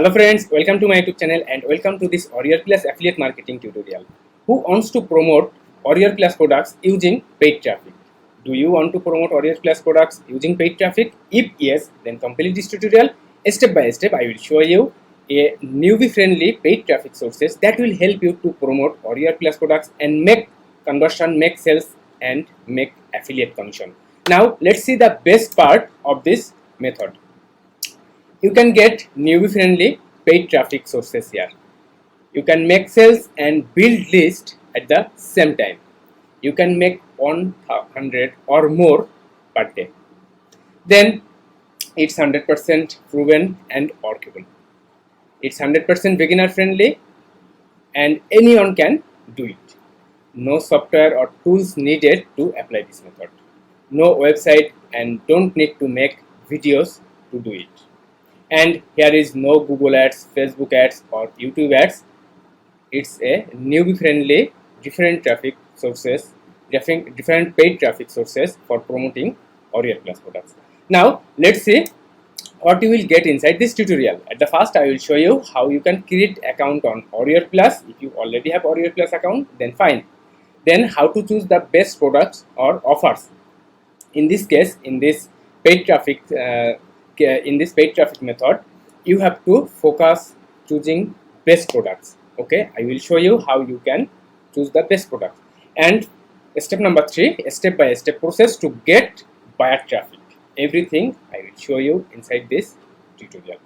Hello friends, welcome to my YouTube channel and welcome to this Warrior Plus affiliate marketing tutorial. Who wants to promote Warrior Plus products using paid traffic? Do you want to promote Warrior Plus products using paid traffic? If yes, then complete this tutorial. Step by step I will show you a newbie friendly paid traffic sources that will help you to promote Warrior Plus products and make conversion, make sales and make affiliate commission. Now let's see the best part of this method. You can get newbie friendly paid traffic sources here. You can make sales and build list at the same time. You can make 100 or more per day. Then it's 100% proven and workable. It's 100% beginner friendly and anyone can do it. No software or tools needed to apply this method. No website and don't need to make videos to do it. And here is no Google ads, Facebook ads or YouTube ads. It's a newbie friendly different traffic sources, different paid traffic sources for promoting Warrior Plus products. Now let's see what you will get inside this tutorial. At the first I will show you how you can create account on Warrior Plus. If you already have Warrior Plus account, then fine. Then how to choose the best products or offers. In this case, in this paid traffic method, you have to focus choosing best products. Okay, I will show you how you can choose the best product. And step number 3, step by step process to get buyer traffic. Everything I will show you inside this tutorial.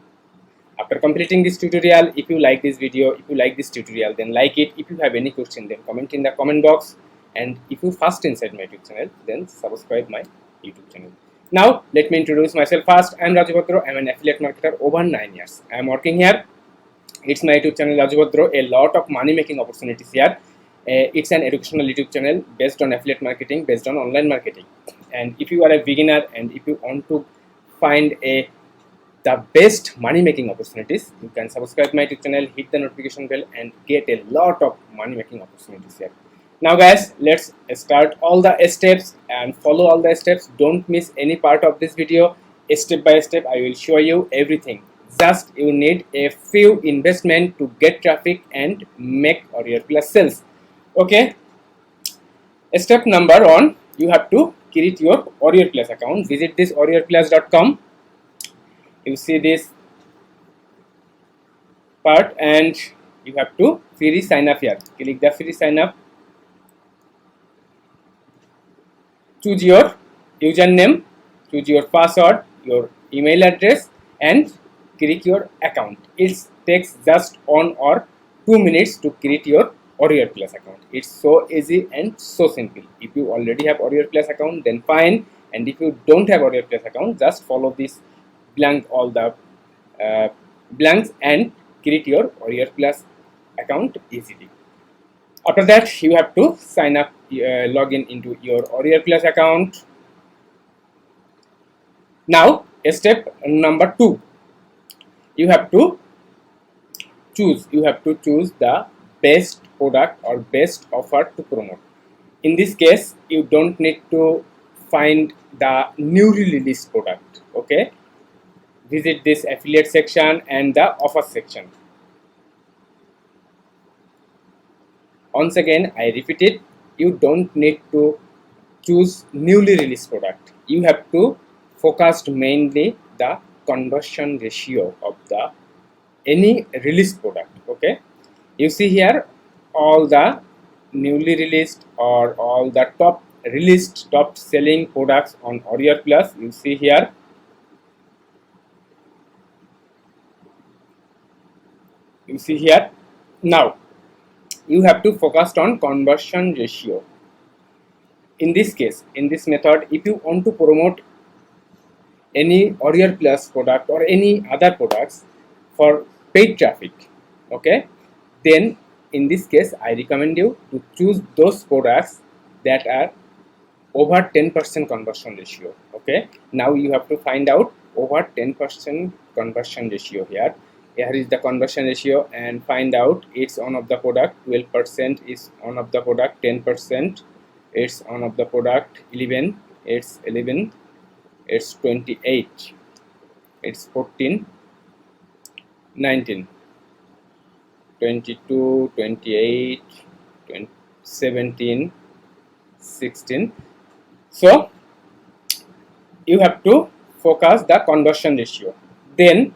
After completing this tutorial, if you like this video, if you like this tutorial, then like it. If you have any question, then comment in the comment box. And if you first inside my YouTube channel, then subscribe my YouTube channel. Now let me introduce myself first. I am Raju Bhadro. I am an affiliate marketer over 9 years. I am working here. It's my YouTube channel Raju Bhadro. A lot of money making opportunities here. It's an educational YouTube channel based on affiliate marketing, based on online marketing. And if you are a beginner and if you want to find the best money making opportunities, you can subscribe my YouTube channel, hit the notification bell and get a lot of money making opportunities here. Now guys, let's start all the steps and follow all the steps. Don't miss any part of this video. Step by step I will show you everything. Just you need a few investment to get traffic and make Warrior Plus sales. Okay, step number 1, you have to create your Warrior Plus account. Visit this warriorplus.com. You see this part and you have to free sign up here. Click the free sign up. Choose your username, choose your password, your email address and create your account. It takes just 1 or 2 minutes to create your Warrior Plus account. It's so easy and so simple. If you already have Warrior Plus account, then fine. And if you don't have Warrior Plus account, just follow this blank, all the blanks and create your Warrior Plus account easily. After that, you have to sign up, log in into your Warrior Plus account. Now, step number 2, you have to choose the best product or best offer to promote. In this case, you don't need to find the newly released product. Okay, visit this affiliate section and the offer section. Once again, I repeat it, you don't need to choose newly released product. You have to focus mainly the conversion ratio of the any released product. Okay, you see here all the newly released or all the top released, top selling products on Warrior Plus. You see here. You see here. Now you have to focus on conversion ratio. In this case, in this method, if you want to promote any Warrior Plus product or any other products for paid traffic, okay, then in this case I recommend you to choose those products that are over 10% conversion ratio. Okay, now you have to find out over 10% conversion ratio here. Here is the conversion ratio and find out it's on of the product, 12% is on of the product, 10% it's on of the product, 11 it's 11, it's 28, it's 14, 19, 22, 28, 20, 17, 16. So you have to focus the conversion ratio. Then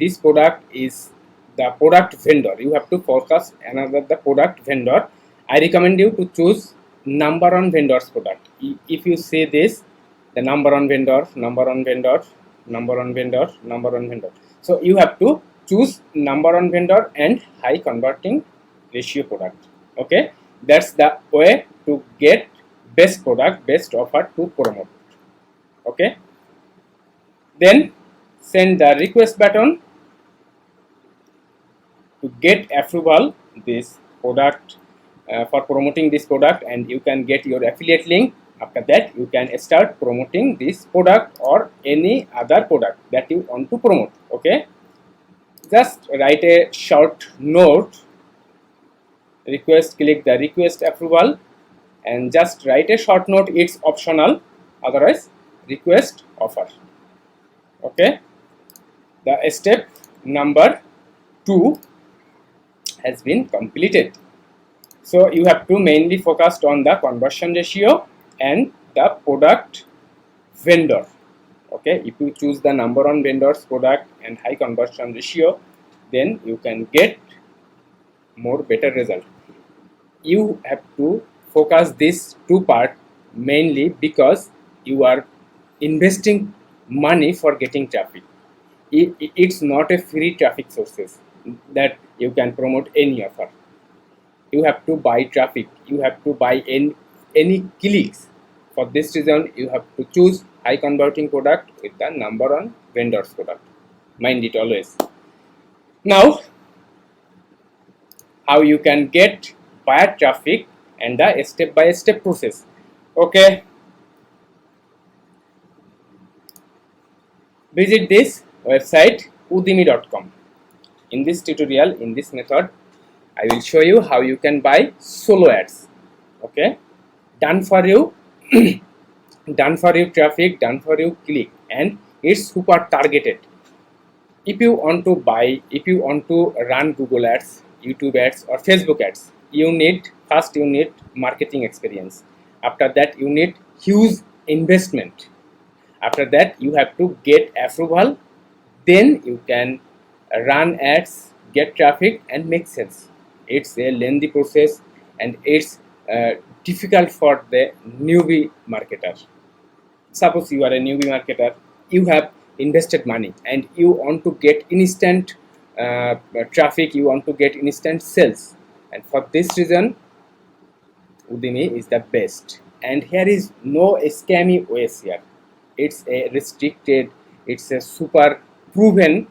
this product is the product vendor. You have to focus another the product vendor. I recommend you to choose number on vendors product. If you say this, the number on vendor, number on vendor, number on vendor, number on vendor. So you have to choose number on vendor and high converting ratio product. Okay, that's the way to get best product, best offer to promote. Okay, then send the request button to get approval this product for promoting this product, and you can get your affiliate link. After that you can start promoting this product or any other product that you want to promote. Okay, just write a short note, request, click the request approval, and just write a short note. It's optional, otherwise request offer. Okay, the step number 2 has been completed. So you have to mainly focus on the conversion ratio and the product vendor. Okay, if you choose the number on vendors product and high conversion ratio, then you can get more better result. You have to focus this two part mainly because you are investing money for getting traffic. It's not a free traffic sources that you can promote any offer. You have to buy traffic, you have to buy any clicks. For this reason you have to choose high converting product with the number on vendors product. Mind it always. Now how you can get buyer traffic and the step by step process. Okay, visit this website udemy.com. In this tutorial, in this method, I will show you how you can buy solo ads. Okay, done for you done for you traffic, done for you click, and it's super targeted. If you want to buy, if you want to run Google ads, YouTube ads, or Facebook ads, you need first you need marketing experience. After that you need huge investment. After that you have to get approval, then you can run ads, get traffic, and make sales. It's a lengthy process, and it's difficult for the newbie marketer. Suppose you are a newbie marketer, you have invested money and you want to get instant traffic, you want to get instant sales, and for this reason Udemy is the best. And here is no scammy ways here. It's a restricted, it's a super proven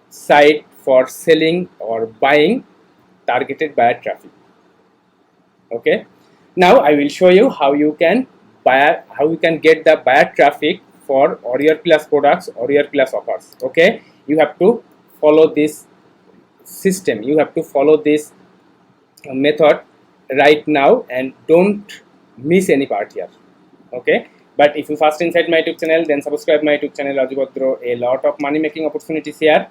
site for selling or buying targeted buyer traffic. Okay, now I will show you how you can get the buyer traffic for Warrior Plus products, Warrior Plus offers. Okay, you have to follow this system, you have to follow this method right now and don't miss any part here. Okay, but if you first inside my YouTube channel, then subscribe my YouTube channel Rajubhadra. A lot of money making opportunities here.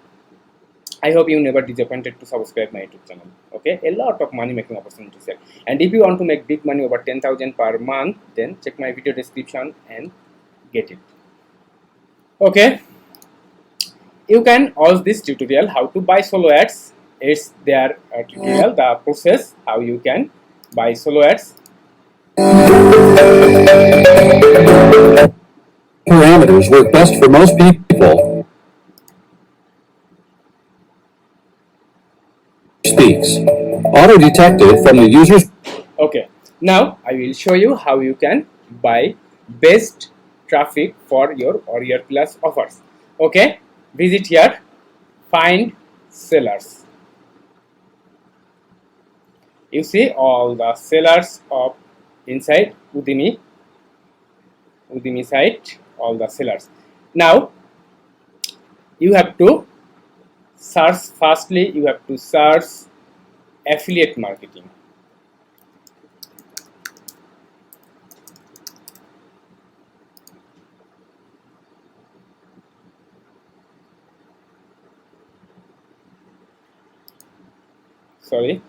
I hope you never disappointed to subscribe my YouTube channel. Okay, a lot of money making opportunities here. And if you want to make big money over 10,000 per month, then check my video description and get it. Okay, you can watch this tutorial how to buy solo ads. It's their tutorial, the process how you can buy solo ads. Parameters work best for most people. Speaks. Auto detected from the user's. Okay, now I will show you how you can buy best traffic for your Warrior Plus offers. Okay, visit here, find sellers. You see all the sellers of inside Udemy site, all the sellers. Now you have to search, firstly you have to search affiliate marketing. sorry,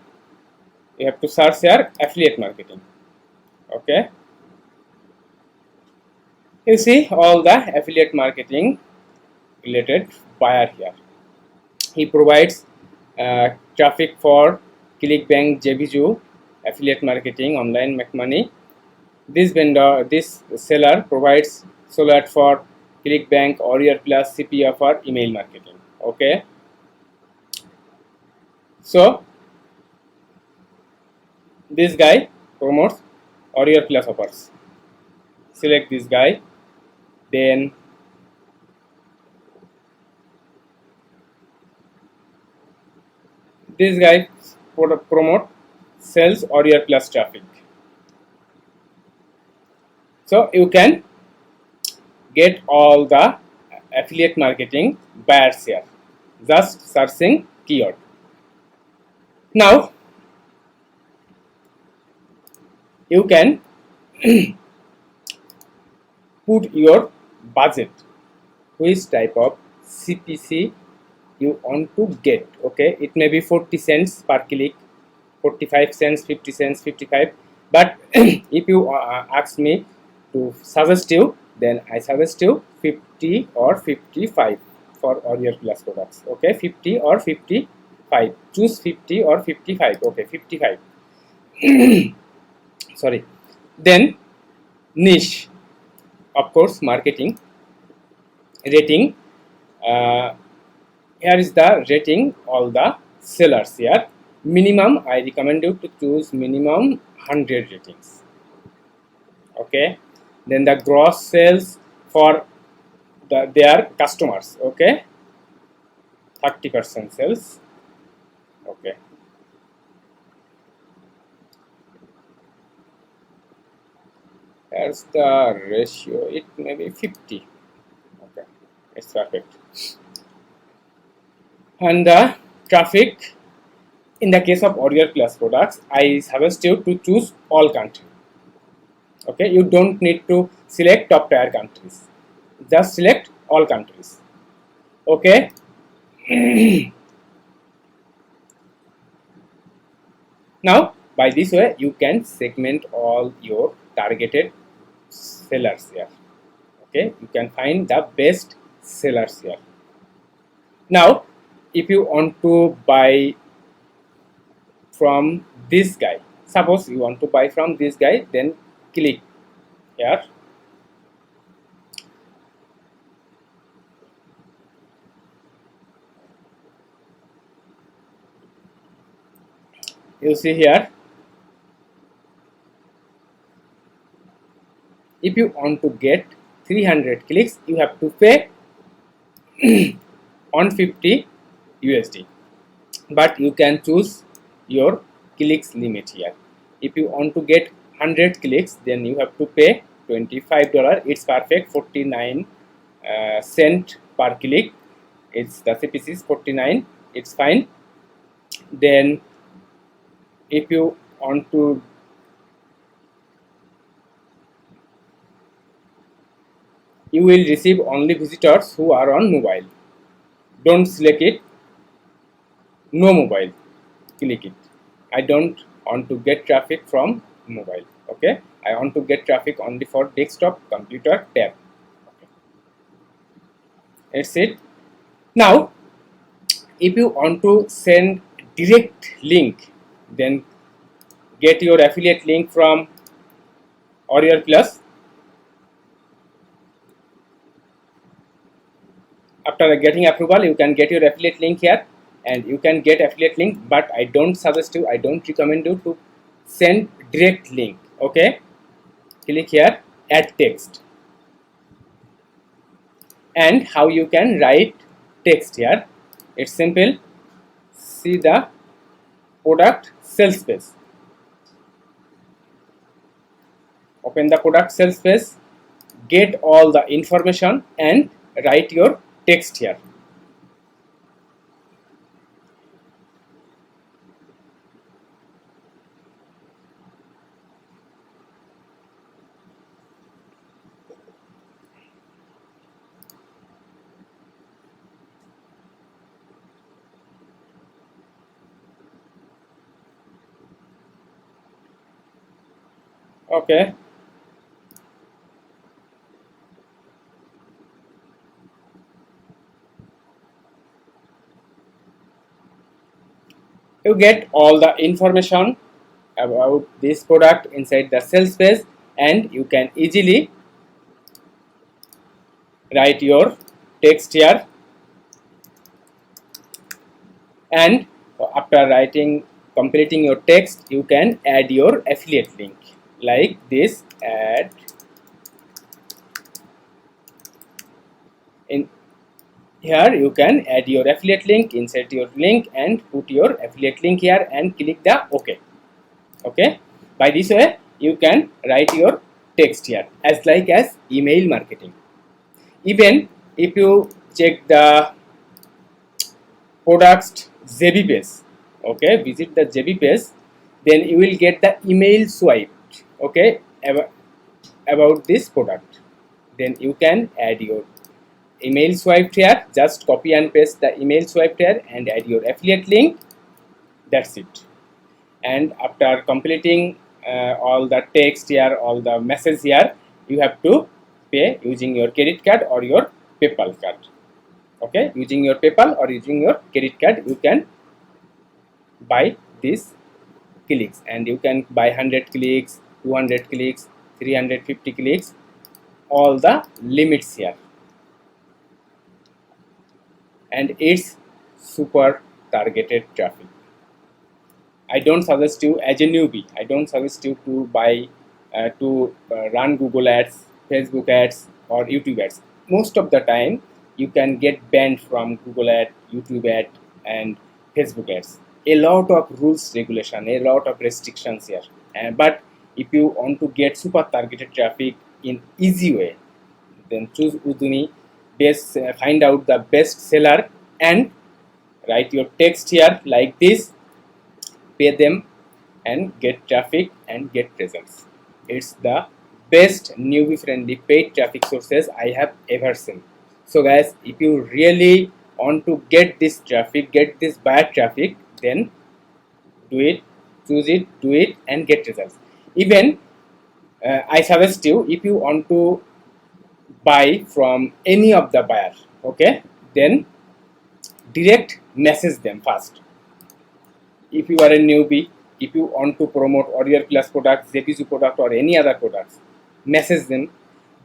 you have to search here affiliate marketing. Okay, you see all the affiliate marketing related buyer here. He provides traffic for ClickBank, JVZoo, affiliate marketing, online make money. This seller provides solar for ClickBank, Warrior Plus, CPA for email marketing. Okay, so this guy promotes Warrior Plus offers. Select this guy, then this guy promote sells Warrior Plus traffic. So you can get all the affiliate marketing buyers here, just searching keyword. Now you can put your budget, which type of CPC you want to get. Okay, it may be 40 cents per click, 45 cents, 50 cents, 55, but if you ask me to suggest you, then I suggest you 50 or 55 for all your plus products. Okay, 50 or 55, choose 50 or 55. Okay, 55. Sorry. Then niche, of course, marketing rating. uh, Here is the rating all the sellers here. Minimum, I recommend you to choose minimum 100 ratings. Okay, then the gross sales for their customers. Okay, 30% sales. Okay, here's the ratio, it may be 50. Okay, it's perfect. And the traffic, in the case of Warrior Plus products, I suggest you to choose all country. Okay, you don't need to select top tier countries, just select all countries. Okay, now by this way you can segment all your targeted sellers here. Okay, you can find the best sellers here. Now if you want to buy from this guy, suppose you want to buy from this guy, then click here. You see here, if you want to get 300 clicks, you have to pay 150 USD, but you can choose your clicks limit here. If you want to get 100 clicks, then you have to pay $25. It's perfect, 49 cent per click. It's the CPC is 49. It's fine. Then if you want to you will receive only visitors who are on mobile. Don't select it. No mobile. Click it. I don't want to get traffic from mobile. Okay. I want to get traffic only for desktop, computer, tab. Okay. That's it. Now, if you want to send direct link, then get your affiliate link from Warrior Plus. After getting approval, you can get your affiliate link here, and you can get affiliate link, but I don't suggest you, I don't recommend you to send direct link. Okay, click here, add text, and how you can write text here. It's simple. See the product sales page. Open the product sales page, get all the information and write your text here. Okay. You get all the information about this product inside the sales page, and you can easily write your text here, and after completing your text, you can add your affiliate link like this. Add in here, you can add your affiliate link, insert your link and put your affiliate link here and click the OK. By this way you can write your text here as like as email marketing. Even if you check the products JB page, okay, visit the JB page, then you will get the email swiped, okay, about this product. Then you can add your email swiped here, just copy and paste the email swiped here and add your affiliate link. That's it. And after completing all the text here, all the message here, you have to pay using your credit card or your PayPal card. Okay, using your PayPal or using your credit card, you can buy these clicks, and you can buy 100 clicks, 200 clicks, 350 clicks, all the limits here. And it's super targeted traffic. I don't suggest you as a newbie. I don't suggest you to buy run Google ads, Facebook ads, or YouTube ads. Most of the time, you can get banned from Google ad, YouTube ad, and Facebook ads. A lot of rules, regulation, a lot of restrictions here. But if you want to get super targeted traffic in easy way, then choose Udemy. Find out the best seller and write your text here like this, pay them and get traffic and get results. It's the best newbie friendly paid traffic sources I have ever seen. So guys, if you really want to get this traffic, get this buyer traffic, then do it, choose it, do it and get results. Even I suggest you, if you want to buy from any of the buyer, okay, then direct message them first. If you are a newbie, if you want to promote Warrior Plus products, JPG product or any other products, message them,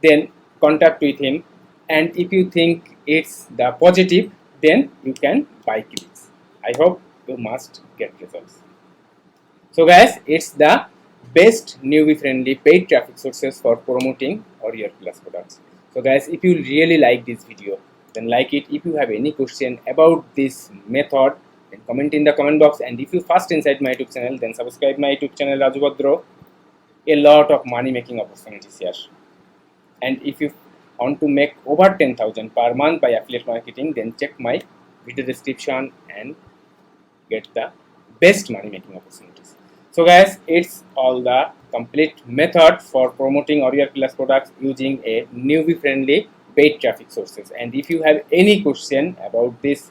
then contact with him, and if you think it's the positive, then you can buy clicks. I hope you must get results. So guys, it's the best newbie friendly paid traffic sources for promoting Warrior Plus products. So guys, if you really like this video, then like it. If you have any question about this method, then comment in the comment box, and if you first inside my YouTube channel, then subscribe my YouTube channel Raju Bhadra. A lot of money making opportunities here. And if you want to make over 10,000 per month by affiliate marketing, then check my video description and get the best money making opportunities. So guys, it's all the complete method for promoting Warrior Plus products using a newbie friendly paid traffic sources. And if you have any question about this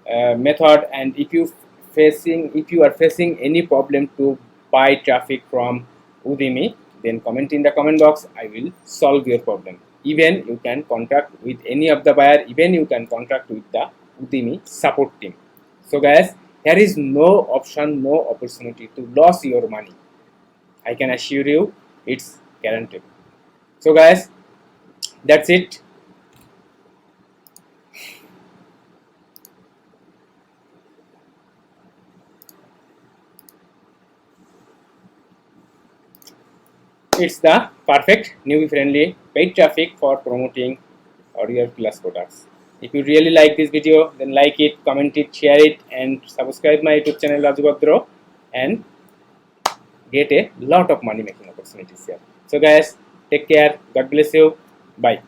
method, and if you are facing any problem to buy traffic from Udemy, then comment in the comment box. I will solve your problem. Even you can contact with any of the buyer, even you can contact with the Udemy support team. So guys, there is no option, no opportunity to lose your money. I can assure you, it's guaranteed. So guys, that's it. It's the perfect newbie friendly paid traffic for promoting Warrior Plus products. If you really like this video, then like it, comment it, share it, and subscribe my YouTube channel Raju Bhadra and get a lot of money making opportunities here. So guys, take care. God bless you. Bye.